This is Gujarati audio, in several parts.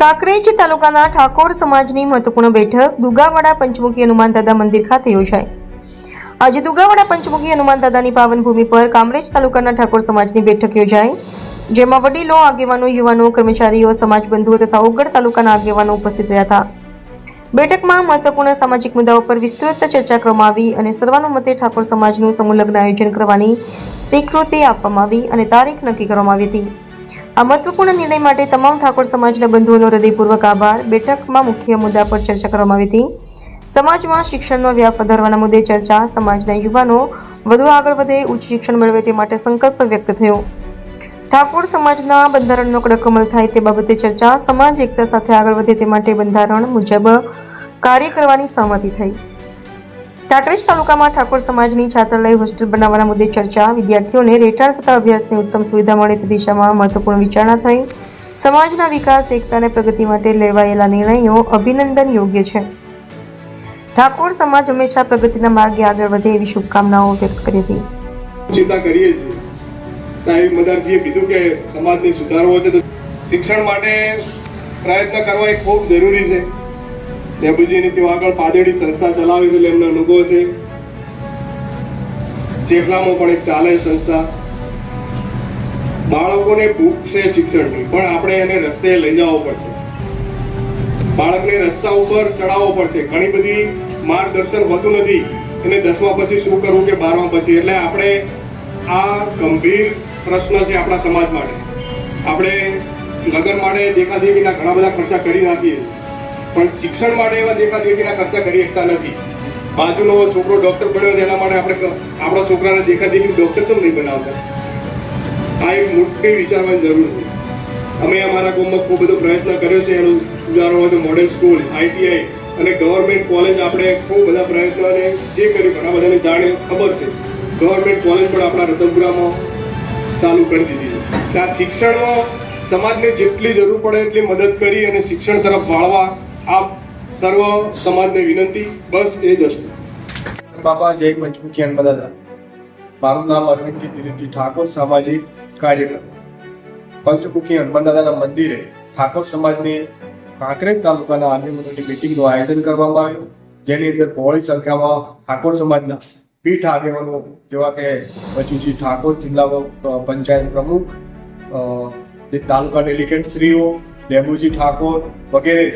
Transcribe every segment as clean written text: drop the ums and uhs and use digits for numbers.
કાંકરેજ તાલુકાના ઠાકોર સમાજની મહત્વપૂર્ણ બેઠક દુગાવાડા પંચમુખી હનુમાન દાદા મંદિર ખાતે યોજાઈ। આજે દુગાવાડા પંચમુખી હનુમાન દાદાની પાવન ભૂમિ પર કામરેજ તાલુકાના ઠાકોર સમાજની બેઠક યોજાઈ, જેમાં વડીલો, આગેવાનો, યુવાનો, કર્મચારીઓ, સમાજ બંધુઓ તથા ઓગળ તાલુકાના આગેવાનો ઉપસ્થિત રહ્યા હતા। બેઠકમાં મહત્વપૂર્ણ સામાજિક મુદ્દાઓ પર વિસ્તૃત ચર્ચા કરવામાં આવી અને સર્વાનુમતે ઠાકોર સમાજનું સમૂહ લગ્ન આયોજન કરવાની સ્વીકૃતિ આપવામાં આવી અને તારીખ નક્કી કરવામાં આવી હતી। આ મહત્વપૂર્ણ નિર્ણય માટે તમામ ઠાકોર સમાજના બંધુઓનો હૃદયપૂર્વક આભાર। બેઠકમાં મુખ્ય મુદ્દા પર ચર્ચા કરવામાં આવી હતી। સમાજમાં શિક્ષણનો વ્યાપ વધારવાના મુદ્દે ચર્ચા, સમાજના યુવાનો વધુ આગળ વધે, ઉચ્ચ શિક્ષણ મેળવે તે માટે સંકલ્પ વ્યક્ત થયો। ઠાકોર સમાજના બંધારણનો કડક અમલ થાય તે બાબતે ચર્ચા, સમાજ એકતા સાથે આગળ વધે તે માટે બંધારણ મુજબ કાર્ય કરવાની સહમતિ થઈ। કાંકરેજ તાલુકામાં ઠાકોર સમાજની છાત્રાલય હોસ્ટેલ બનાવવાના મુદ્દે ચર્ચા, વિદ્યાર્થીઓને રહેઠાણ તથા અભ્યાસની ઉત્તમ સુવિધા મળે તે દિશામાં મહત્વપૂર્ણ વિચારણા થઈ। સમાજના વિકાસ, એકતા અને પ્રગતિ માટે લેવાયેલા નિર્ણયો અભિનંદન યોગ્ય છે। ઠાકોર સમાજ હંમેશા પ્રગતિના માર્ગે આગળ વધે એવી શુભકામનાઓ વ્યક્ત કરી હતી। ચિંતા કરીએ છીએ સાહેબ મદારજીએ કીધું કે સમાજને સુધારવો છે તો શિક્ષણ માટે પ્રયત્ન કરવા એ ખૂબ જરૂરી છે। દેબુજીની તેઓ આગળ પાદેડી સંસ્થા ચલાવે છે એટલે એમનો અનુભવ છે। ચેખલામાં પણ એક ચાલે સંસ્થા। બાળકોને ભૂખ છે શિક્ષણની, પણ આપણે એને રસ્તે લઈ જવો પડશે, બાળકને રસ્તા ઉપર ચડાવવો પડશે। ઘણી બધી માર્ગદર્શન હોતું નથી એને 10મા પછી શું કરવું કે 12મા પછી। એટલે આપણે આ ગંભીર પ્રશ્ન છે આપણા સમાજ માટે। આપણે લગ્ન માટે દેખાદેખીના ઘણા બધા ખર્ચા કરી નાખીએ, પણ શિક્ષણ માટે એવા દેખાદેખીના ખર્ચા કરી શકતા નથી। બાજુનો છોકરો ડોક્ટર બન્યો એના માટે આપણે આપણા છોકરાને દેખાદેખી ડોક્ટર કેમ નહીં બનાવતા? આ એક મોટી વિચારવાની જરૂર છે। અમે અમારા ગામમાં ખૂબ બધો પ્રયત્ન કર્યો છે। એનું ઉદાહરણ હોય તો મોડેલ સ્કૂલ, ITI અને ગવર્મેન્ટ કોલેજ આપણે ખૂબ બધા પ્રયત્નો અને જે કર્યું ઘણા બધાને જાણે ખબર છે। ગવર્મેન્ટ કોલેજ પણ આપણા રતનપુરામાં ચાલુ કરી દીધી છે। આ શિક્ષણમાં સમાજને જેટલી જરૂર પડે એટલી મદદ કરી અને શિક્ષણ તરફ વાળવા આપ સર્વ સમાજને વિનંતી। બસ એ જ હશે। બાપા જય પંચમુખી હનુમાન દાદા। મારું નામ અરવિંદજી દિલીપજી ઠાકોર, સામાજિક કાર્યકર। પંચમુખી હનુમાન દાદાના મંદિરે ઠાકોર સમાજની કાંકરેજ તાલુકાના આગેવાનોની મીટિંગનું આયોજન કરવામાં આવ્યું, જેની અંદર બહોળી સંખ્યામાં ઠાકોર સમાજના પીઠ આગેવાનો જેવા કે બચુજી ઠાકોર, જિલ્લા પંચાયત પ્રમુખ, તાલુકા ડેલિગેટ શ્રીઓ, ડેબુજી ઠાકોર વગેરે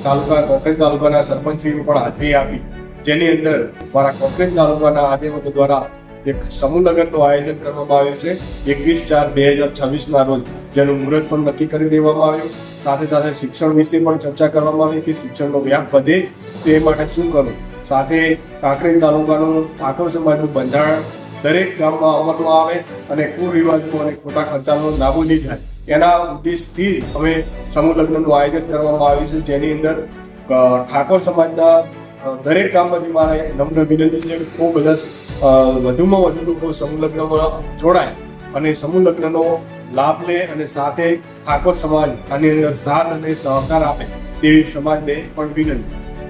કાંકરેજ તાલુકાના સરપંચશ્રીઓ પણ હાજરી આપી, જેની અંદર મારા કાંકરેજ તાલુકાના આગેવાનો દ્વારા એક સમૂહ લગ્નનું આયોજન કરવામાં આવ્યું છે 21/4/2026 રોજ, જેનું મુહૂર્ત પણ નક્કી કરી દેવામાં આવ્યું। સાથે સાથે શિક્ષણ વિશે પણ ચર્ચા કરવામાં આવી કે શિક્ષણનો વ્યાપ વધે તે માટે શું કરવું। સાથે કાંકરેજ તાલુકાનું ઠાકોર સમાજનું બંધારણ દરેક ગામમાં અમલમાં આવે અને કુરિવાજો અને ખોટા ખર્ચાનો નાબૂદી થાય એના ઉદ્દેશથી અમે સમૂહ લગ્નનું આયોજન કરવામાં આવ્યું છે, જેની અંદર ઠાકોર સમાજના દરેક ગામમાંથી મારે નમ્ર વિનંતી છે કે ખૂબ બધા વધુમાં વધુ લોકો સમૂહ લગ્નમાં જોડાય અને સમૂહ લગ્નનો લાભ લે અને સાથે ઠાકોર સમાજ આની અંદર સાથ અને સહકાર આપે તેવી સમાજને પણ વિનંતી।